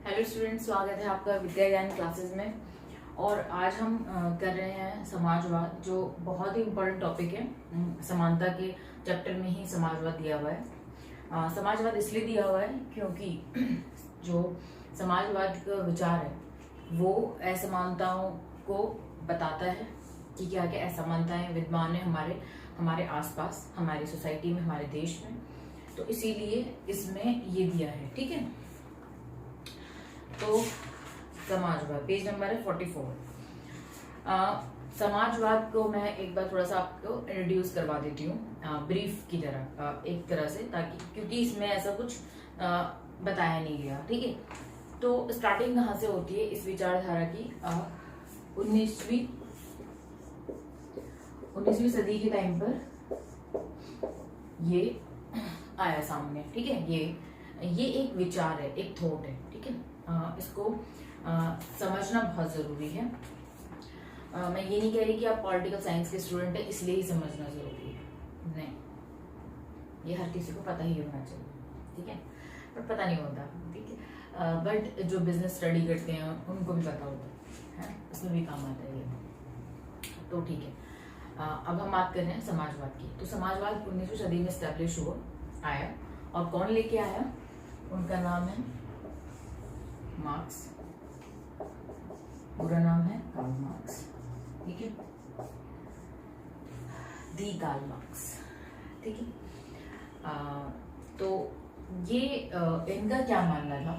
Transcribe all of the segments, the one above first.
Hello student, स्वागत है आपका विद्या ज्ञान क्लासेस में। और आज हम कर रहे हैं समाजवाद, जो बहुत ही इम्पोर्टेंट टॉपिक है। समानता के चैप्टर में ही समाजवाद दिया हुआ है। समाजवाद इसलिए दिया हुआ है क्योंकि जो समाजवाद का विचार है वो असमानताओं को बताता है कि क्या क्या असमानताएं विद्यमान है हमारे आसपास, हमारी सोसाइटी में, हमारे देश में। तो इसीलिए इसमें ये दिया है, ठीक है। तो समाजवाद पेज नंबर है 44। समाजवाद को मैं एक बार थोड़ा सा आपको इंट्रोड्यूस करवा देती हूँ ब्रीफ की तरह, एक तरह से, ताकि क्योंकि इसमें ऐसा कुछ बताया नहीं गया, ठीक है। तो स्टार्टिंग कहाँ से होती है इस विचारधारा की? 19वीं सदी के टाइम पर ये आया सामने, ठीक है। ये एक विचार है, एक थॉट है, ठीक है। इसको समझना बहुत जरूरी है। मैं ये नहीं कह रही कि आप पॉलिटिकल साइंस के स्टूडेंट है इसलिए ही समझना जरूरी है, नहीं, ये हर किसी को पता ही होना चाहिए, ठीक है। पर पता नहीं होता, ठीक है। बट जो बिजनेस स्टडी करते हैं उनको भी पता होता है, उसमें भी काम आता है ये, तो ठीक है। अब हम बात कर रहे हैं समाजवाद की। तो समाजवाद 19वीं सदी में स्टैब्लिश हुआ, आया, और कौन लेके आया? उनका नाम है मार्क्स, पूरा नाम है कार्ल मार्क्स, ठीक है, दी कार्ल मार्क्स, ठीक है। तो ये इनका क्या मानना था?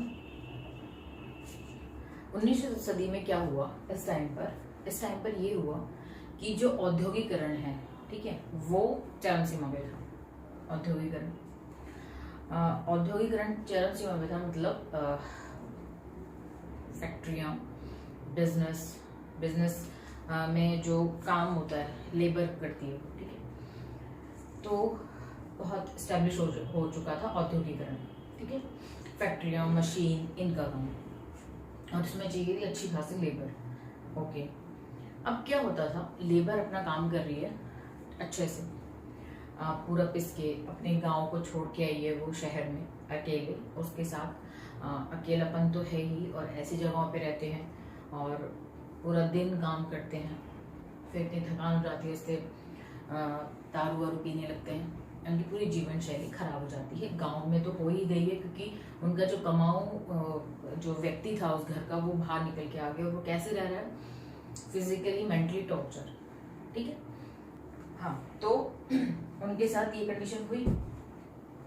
19वीं सदी में क्या हुआ इस टाइम पर ये हुआ कि जो औद्योगिकरण है, ठीक है, वो चरम सीमा पे था। औद्योगिकरण चरम सीमा पे था, मतलब फैक्ट्रियाँ, बिजनेस में जो काम होता है, लेबर करती है, ठीक है। तो बहुत स्टैब्लिश हो चुका था औद्योगिकरण, ठीक है। फैक्ट्रियाँ, मशीन, इनका काम, और इसमें चाहिए थी अच्छी खासी लेबर, ओके। अब क्या होता था, लेबर अपना काम कर रही है अच्छे से, पूरा पिस के अपने गांव को छोड़ के आई है वो शहर में अकेले, उसके साथ अकेलापन तो है ही, और ऐसी जगहों पे रहते हैं और पूरा दिन काम करते हैं, फिर इतनी थकान हो जाती है, इससे दारू वारू पीने लगते हैं, उनकी पूरी जीवन शैली खराब हो जाती है। गांव में तो हो ही गई है, क्योंकि उनका जो कमाऊ जो व्यक्ति था उस घर का, वो बाहर निकल के आ गया, और वो कैसे रह रहा है? फिजिकली, मेंटली टॉर्चर, ठीक है। हाँ, तो उनके साथ ये कंडीशन हुई,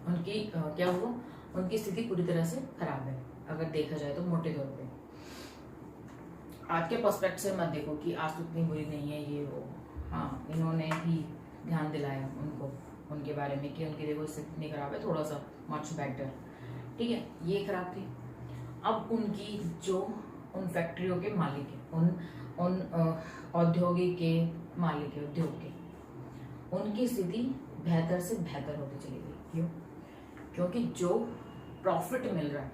उनकी क्या हुआ, उनकी स्थिति पूरी तरह से खराब है, अगर देखा जाए तो मोटे तौर पे। आज के पर्सपेक्ट से मत देखो कि आज तो इतनी बुरी नहीं है ये वो, हाँ, इन्होंने ही ध्यान दिलाया उनको, उनके बारे में, कि उनकी देखो स्थिति इतनी खराब है, थोड़ा सा मच बेटर, ठीक है। ये खराब थी। अब उनकी जो उन फैक्ट्रियों के मालिक है, उन औद्योगिक के मालिक है, उद्योग के, उनकी स्थिति बेहतर से बेहतर होती चली गई। क्यों? क्योंकि जो प्रॉफिट मिल रहा है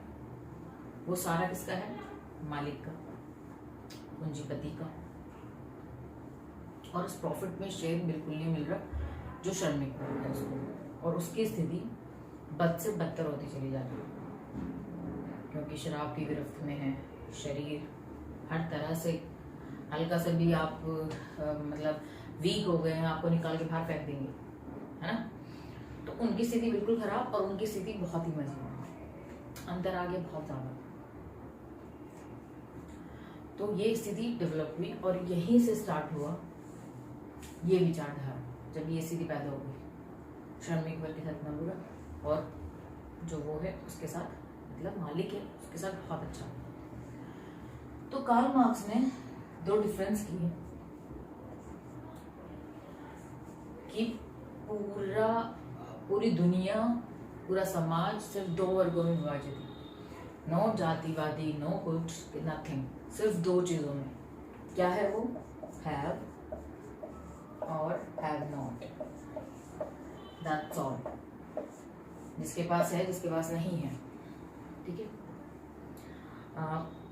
वो सारा किसका है? मालिक का, पूंजीपति का, और उस प्रॉफिट में शेयर बिल्कुल नहीं मिल रहा जो श्रमिक को है उसको, और उसकी स्थिति बद से बदतर होती चली जाती है, क्योंकि शराब की गिरफ्त में है, शरीर हर तरह से, हल्का से भी आप मतलब वीक हो गए हैं, आपको निकाल के बाहर फेंक देंगे, है ना। तो उनकी स्थिति बिल्कुल खराब, और उनकी स्थिति बहुत ही मजबूत, अंतर आ गया बहुत ज्यादा। तो ये स्थिति डेवलप हुई, और यहीं से स्टार्ट हुआ ये विचारधारा। जब ये स्थिति पैदा हो गई, श्रमिक वर्ग के साथ इतना बुरा, और जो वो है उसके साथ, मतलब मालिक है उसके साथ बहुत अच्छा। तो कार्ल मार्क्स ने दो डिफरेंस किए कि पूरी दुनिया, पूरा समाज सिर्फ दो वर्गों में विभाजित है, नो जातिवादी, नो कुछ, नथिंग, सिर्फ दो चीजों में। क्या है वो? हैव और हैव नॉट, दैट्स ऑल। जिसके पास है, जिसके पास नहीं है, ठीक है।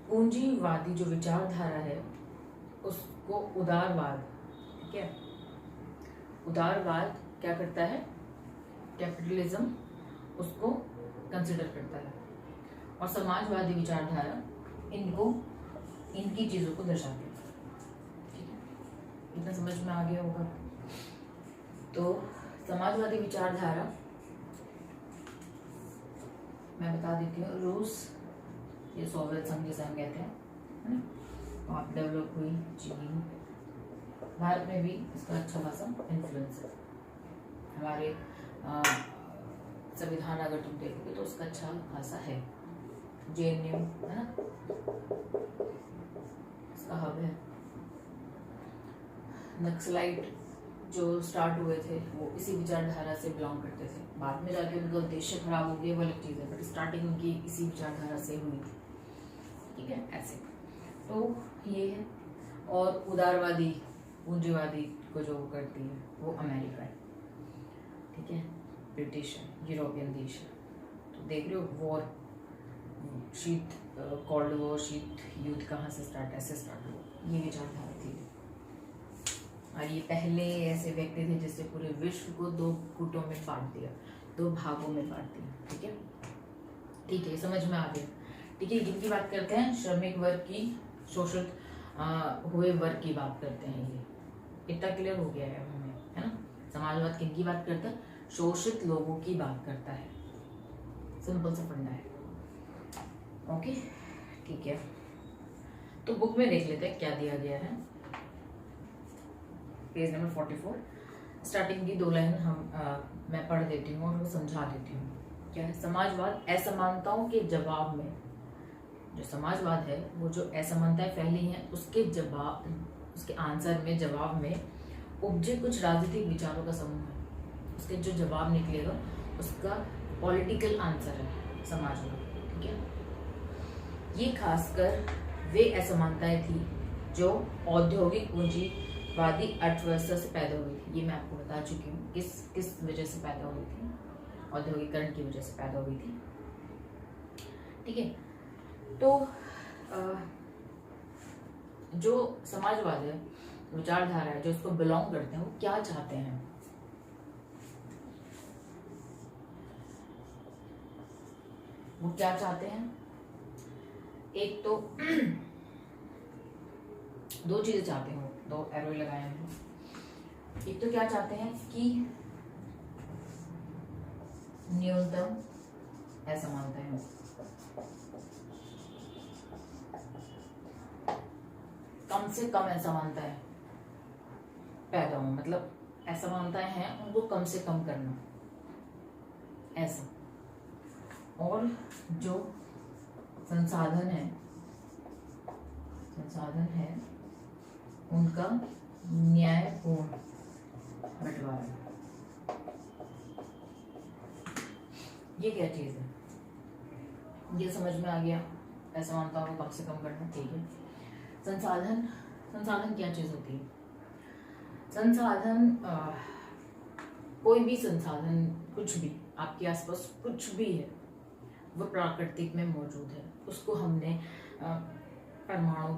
पूंजीवादी जो विचारधारा है उसको उदारवाद, ठीक है, उदारवाद क्या करता है? कैपिटलिज्म उसको कंसिडर करता है, और समाजवादी विचारधारा इनको इनकी चीजों को दर्शाती है। ठीक है, इतना समझ में आ गया होगा। तो समाजवादी विचारधारा मैं बता देती हूँ, रूस, ये सोवियत संघ जिसे हम कहते हैं, है ना, वहाँ पर डेवलप हुई। चीन, भारत में भी इसका अच्छा खासा इन्फ्लुएंस है। हमारे संविधान अगर तुम देखोगे तो उसका अच्छा खासा है। JNU है ना, इसका हब है। नक्सलाइट जो स्टार्ट हुए थे वो इसी विचारधारा से बिलोंग करते थे। बाद में जाके उनका उद्देश्य खराब हो गया, वो अलग चीज़ है, बट स्टार्टिंग उनकी इसी विचारधारा से हुई थी। ठीक है, ऐसे तो ये है। और उदारवादी पूंजीवादी को जो करती है वो अमेरिका है। ठीक है, ब्रिटिश है, यूरोपियन देश है। तो देख रहे हो, वॉर, शीत कोल्ड वॉर, शीत युद्ध कहाँ से स्टार्ट, ऐसे स्टार्ट हुआ, ये विचारधारा थी। और ये पहले ऐसे व्यक्ति थे जिससे पूरे विश्व को 2 गुटों में बांट दिया, 2 भागों में बांट दिया। ठीक है, ठीक है, समझ में आ गया। ठीक है, किनकी बात करते हैं? श्रमिक वर्ग की, शोषित हुए वर्ग की बात करते हैं। ये इतना क्लियर हो गया है हमें, है ना। समाजवाद किनकी बात करता है? शोषित लोगों की बात करता है। सिंपल सा फंडा है। ओके, ठीक है, तो बुक में देख लेते हैं क्या दिया गया है। पेज नंबर 44, स्टार्टिंग की 2 लाइन मैं पढ़ देती हूँ और समझा देती हूँ। क्या है? समाजवाद असमानताओं के जवाब में, जो समाजवाद है वो जो असमानताएं फैली हैं उसके आंसर में, जवाब में उपजे कुछ राजनीतिक विचारों का समूह है। उसके जो जवाब निकलेगा उसका पॉलिटिकल आंसर है समाजवाद। ठीक है, ये खासकर वे असमानताएं थी जो औद्योगिक पूंजीवादी अर्थव्यवस्था से पैदा हुई थी। ये मैं आपको बता चुकी हूँ किस वजह से पैदा हुई थी, औद्योगिकरण की वजह से पैदा हुई थी। ठीक है, तो जो समाजवाद है, विचारधारा है, जो इसको बिलोंग करते हैं, वो क्या चाहते हैं? वो क्या चाहते हैं? एक तो 2 चीजें चाहते हैं, 2 एरो लगाए हैं। एक तो क्या चाहते हैं कि न्यूनतम असमानताएं हो, कम से कम असमानताएं पैदा हो, मतलब असमानताएं हैं उनको कम से कम करना, ऐसा। और जो संसाधन है उनका न्यायपूर्ण बंटवारा। ये क्या चीज है? ये समझ में आ गया, असमानताओं को कम से कम करना। ठीक है, संसाधन क्या चीज होती है? संसाधन कोई भी संसाधन, कुछ भी आपके आसपास कुछ भी है वो प्राकृतिक में मौजूद है। उसको हमने परमाणु,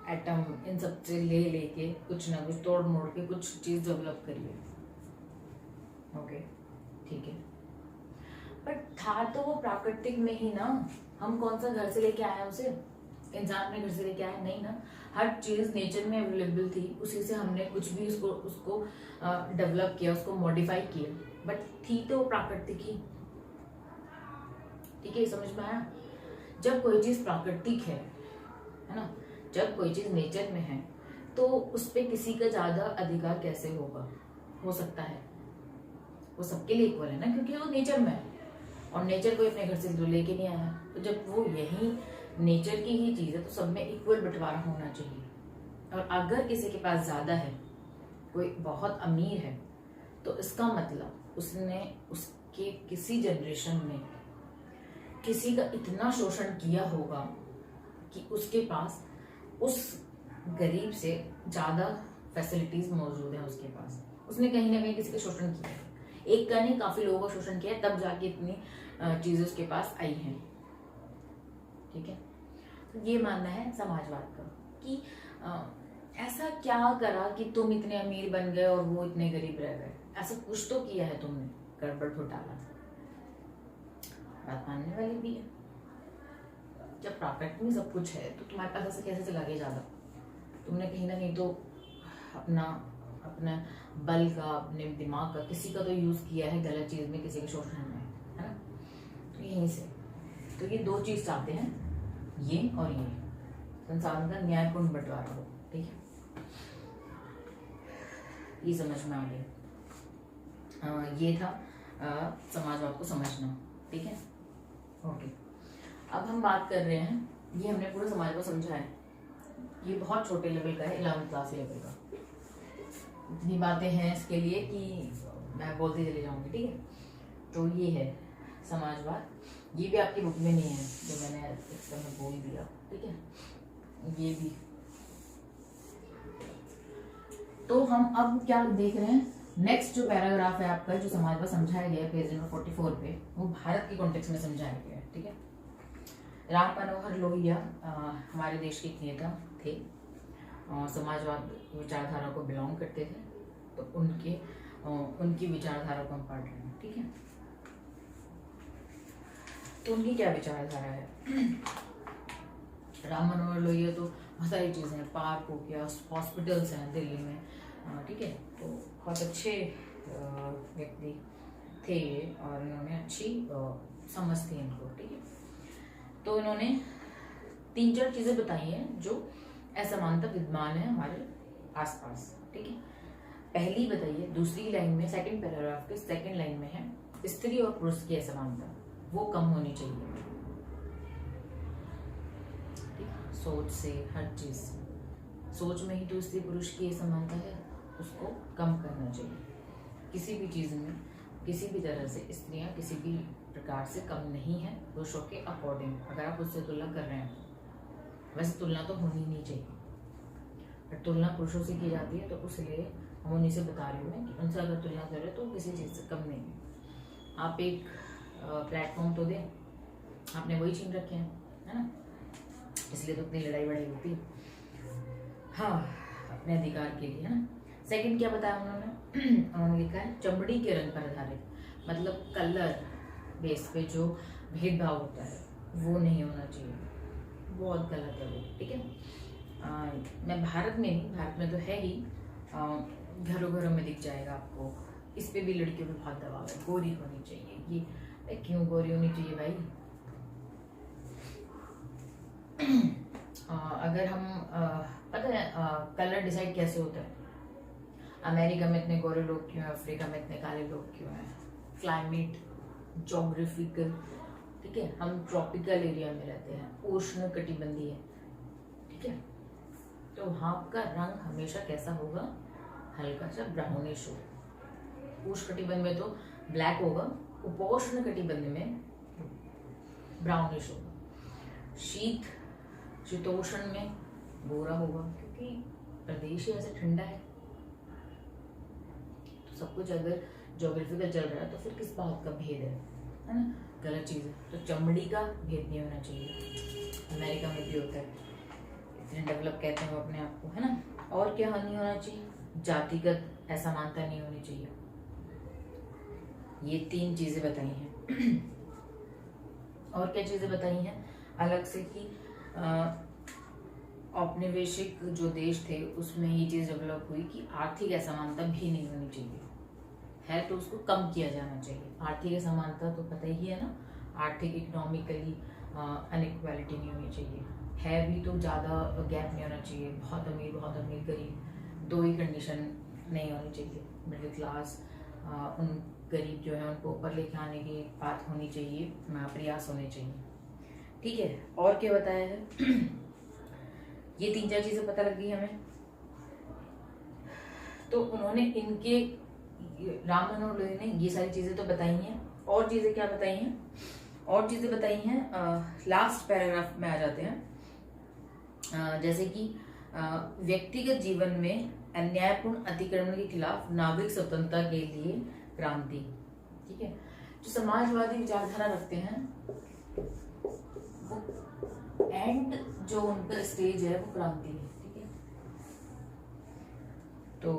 एटम, इन सब से लेके कुछ ना कुछ तोड़ मोड़ के कुछ चीज डेवलप करी है। ओके, ठीक है, बट था तो वो प्राकृतिक में ही ना। हम कौन सा घर से लेके आए हैं उसे? इंसान अपने घर से लेके आए नहीं ना। हर चीज नेचर में अवेलेबल थी, उसी से हमने कुछ भी उसको डेवलप किया, उसको मॉडिफाई किया, बट थी तो प्राकृतिक ही। ठीक है, समझ में आया? जब कोई चीज प्राकृतिक है ना, जब कोई चीज नेचर में है तो उस पे किसी का ज्यादा अधिकार कैसे होगा? हो सकता है, वो सबके लिए इक्वल है ना, क्योंकि वो नेचर में है और नेचर कोई अपने घर से जो लेके नहीं आया। तो जब वो यही नेचर की ही चीज है तो सब में इक्वल बंटवारा होना चाहिए। और अगर किसी के पास ज्यादा है, कोई बहुत अमीर है, तो इसका मतलब उसके किसी जनरेशन में किसी का इतना शोषण किया होगा कि उसके पास उस गरीब से ज्यादा फैसिलिटीज मौजूद है उसके पास। उसने कहीं ना कहीं किसी का शोषण किया है, एक का नहीं काफी लोगों का शोषण किया, तब जाके इतनी चीजें उसके पास आई हैं। ठीक है, तो ये मानना है समाजवाद का कि ऐसा क्या करा कि तुम इतने अमीर बन गए और वो इतने गरीब रह गए? ऐसा कुछ तो किया है तुमने, गड़बड़ घोटाला। बात मानने वाली भी है। जब परफेक्ट में सब कुछ है तो तुम्हारे पास ऐसे कैसे चला गया ज़्यादा? तुमने कहीं ना कहीं तो अपना अपना बल का, अपने दिमाग का, किसी का तो यूज़ किया है गलत चीज़ में, किसी के शोषण में, है ना? तो यहीं से तो ये दो चीज़ चाहते हैं, ये और ये, संसाधन का न्यायपूर्ण बंटवारा हो। ठीक है, ये समझ में आ गया। ये था समाजवाद को समझना। ठीक है, ओके। अब हम बात कर रहे हैं, ये हमने पूरा समाज को समझा है, ये बहुत छोटे लेवल का है, 11वीं क्लास लेवल का। इतनी बातें हैं इसके लिए कि मैं बोलती चली जाऊंगी। ठीक है, तो ये है समाजवाद, ये भी आपकी बुक में नहीं है जो मैंने एक समय बोल दिया। ठीक है, ये भी। तो हम अब क्या देख रहे हैं, नेक्स्ट जो पैराग्राफ है आपका, जो समाजवाद समझाया गया है पेज नंबर 44 पे, वो भारत के कॉन्टेक्स्ट में समझाया गया है। ठीक है, राम मनोहर लोहिया हमारे देश के एक नेता थे, समाजवाद विचारधारा को बिलोंग करते थे, तो उनकी विचारधारा को हम पढ़ रहे हैं। ठीक है, तो उनकी क्या विचारधारा है? राम मनोहर लोहिया तो बहुत सारी चीज़ें हैं, पार्क हो गया, हॉस्पिटल्स हैं दिल्ली में। ठीक है, तो बहुत अच्छे व्यक्ति थे और इन्होंने अच्छी समझ थी इनको। ठीक है, तो इन्होंने 3-4 चीज़ें बताई हैं जो असमानता विद्यमान है हमारे आसपास। ठीक है, पहली बताइए, दूसरी लाइन में, सेकंड पैराग्राफ के सेकंड लाइन में है, स्त्री और पुरुष की असमानता वो कम होनी चाहिए। ठीक है, सोच से, हर चीज, सोच में ही तो स्त्री पुरुष की असमानता है, उसको कम करना चाहिए। किसी भी चीज में, किसी भी तरह से स्त्रियां किसी भी प्रकार से कम नहीं है पुरुषों के अकॉर्डिंग। अगर आप उससे तुलना कर रहे हैं, वैसे तुलना तो होनी नहीं चाहिए, पर तुलना पुरुषों से की जाती है, तो इसलिए हम उन्हीं से बता रही हूँ कि उनसे अगर तुलना करें तो किसी चीज़ से कम नहीं है। आप एक प्लेटफॉर्म तो दें, आपने वही छीन रखे हैं, है ना? इसलिए तो इतनी लड़ाई बड़ी होती है, हाँ, अपने अधिकार के लिए, है ना? सेकंड क्या बताया उन्होंने? उन्होंने लिखा है चमड़ी के रंग पर आधारित, मतलब कलर बेस पे जो भेदभाव होता है वो नहीं होना चाहिए, बहुत गलत है वो। ठीक है, मैं भारत में नहीं, भारत में तो है ही, घरों घरों में दिख जाएगा आपको। इस पे भी लड़कियों पे बहुत दबाव है, गोरी होनी चाहिए। ये क्यों गोरी होनी चाहिए भाई? अगर हम पता है कलर डिसाइड कैसे होता है? अमेरिका में इतने गोरे लोग क्यों हैं, अफ्रीका में इतने काले लोग क्यों हैं? Climate, geographical. ठीक है, हम ट्रॉपिकल एरिया में रहते हैं, उष्ण कटिबंधीय है। ठीक है, तो वहाँ का रंग हमेशा कैसा होगा? हल्का सा ब्राउनिश होगा। उष्ण कटिबंध में तो ब्लैक होगा, उपोष्ण कटिबंध में ब्राउनिश होगा। शीतोष्ण में गोरा होगा, क्योंकि प्रदेश ही ऐसे ठंडा है। तो सब कुछ अगर ज्योग्राफिकल चल रहा है तो फिर किस बात का भेद है ना? गलत चीज़ है। तो चमड़ी का भेद नहीं होना चाहिए। अमेरिका में भी होता है, इतने डेवलप कहते हैं वो अपने आप को, है ना? और क्या नहीं होना चाहिए? जातिगत असमानता नहीं होनी चाहिए। ये 3 चीजें बताई हैं। और क्या चीजें बताई हैं अलग से कि औपनिवेशिक जो देश थे उसमें ये चीज डेवलप हुई कि आर्थिक असमानता भी नहीं होनी चाहिए, है तो उसको कम किया जाना चाहिए। आर्थिक असमानता तो पता ही है ना, आर्थिक इकोनॉमिकली अनइक्वालिटी नहीं होनी चाहिए, है भी तो ज़्यादा गैप नहीं होना चाहिए। बहुत अमीर गरीब, 2 ही कंडीशन नहीं होनी चाहिए। मिडिल क्लास, उन गरीब जो है उनको ऊपर लेके आने की बात होनी चाहिए, प्रयास होने चाहिए। ठीक है, और क्या बताया है? ये 3-4 चीजें पता लग गई हमें। तो उन्होंने इनके, राम मनोहर लोहिया ने ये सारी चीजें तो बताई हैं। और चीजें क्या बताई हैं? और चीजें बताई हैं, लास्ट पैराग्राफ में आ जाते हैं। जैसे कि व्यक्तिगत जीवन में अन्यायपूर्ण अतिक्रमण के खिलाफ नागरिक स्वतंत्रता के लिए क्रांति। ठीक है, जो समाजवादी विचारधारा रखते हैं वो एंड जो उनका स्टेज है वो क्रांति है। ठीक है, तो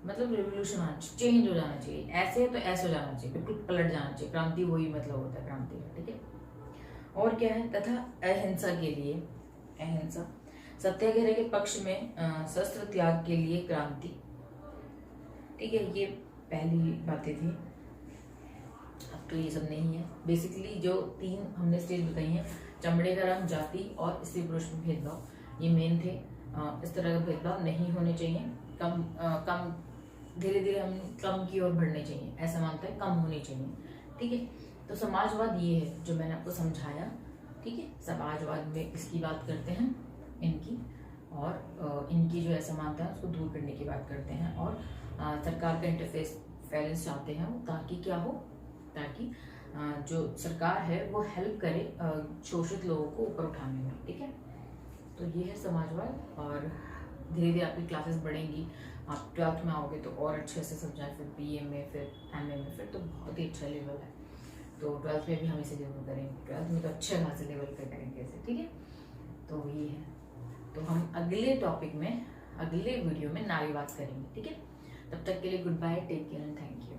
मतलब रिवोल्यूशन, चेंज हो जाना चाहिए, ऐसे तो ऐसे हो जाना चाहिए, बिल्कुल पलट जाना चाहिए। क्रांति वही मतलब होता है क्रांति का। ठीक है, और क्या है, तथा अहिंसा के लिए, अहिंसा, सत्याग्रह के पक्ष में शस्त्र त्याग के लिए क्रांति। ठीक है, ये पहली बातें थी। अब तो ये सब नहीं है। बेसिकली जो 3 हमने स्टेज बताई हैं, चमड़े का रंग, जाति और स्त्री पुरुष में भेदभाव, ये मेन थे। इस तरह का भेदभाव नहीं होने चाहिए। कम धीरे धीरे हम कम की ओर बढ़ने चाहिए, ऐसा मानता है, कम होनी चाहिए। ठीक है, तो समाजवाद ये है जो मैंने आपको समझाया। ठीक है, समाजवाद में इसकी बात करते हैं, इनकी, और इनकी जो असमानता है उसको दूर करने की बात करते हैं, और सरकार का इंटरफेरेंस चाहते हैं, ताकि क्या हो, ताकि जो सरकार है वो हेल्प करे शोषित लोगों को ऊपर उठाने में। ठीक है, तो ये है समाजवाद। और धीरे धीरे आपकी क्लासेस बढ़ेंगी, आप 12th में आओगे तो और अच्छे से समझाएं, फिर BA में, फिर MA में, फिर तो बहुत ही अच्छा लेवल है। तो 12th में भी हम इसे जरूर करेंगे, 12th में तो अच्छे खासे लेवल पे करेंगे इसे। ठीक है, तो ये है। तो हम अगले टॉपिक में, अगले वीडियो में नारीवाद करेंगे। ठीक है, तब तक के लिए good bye, take care and thank you.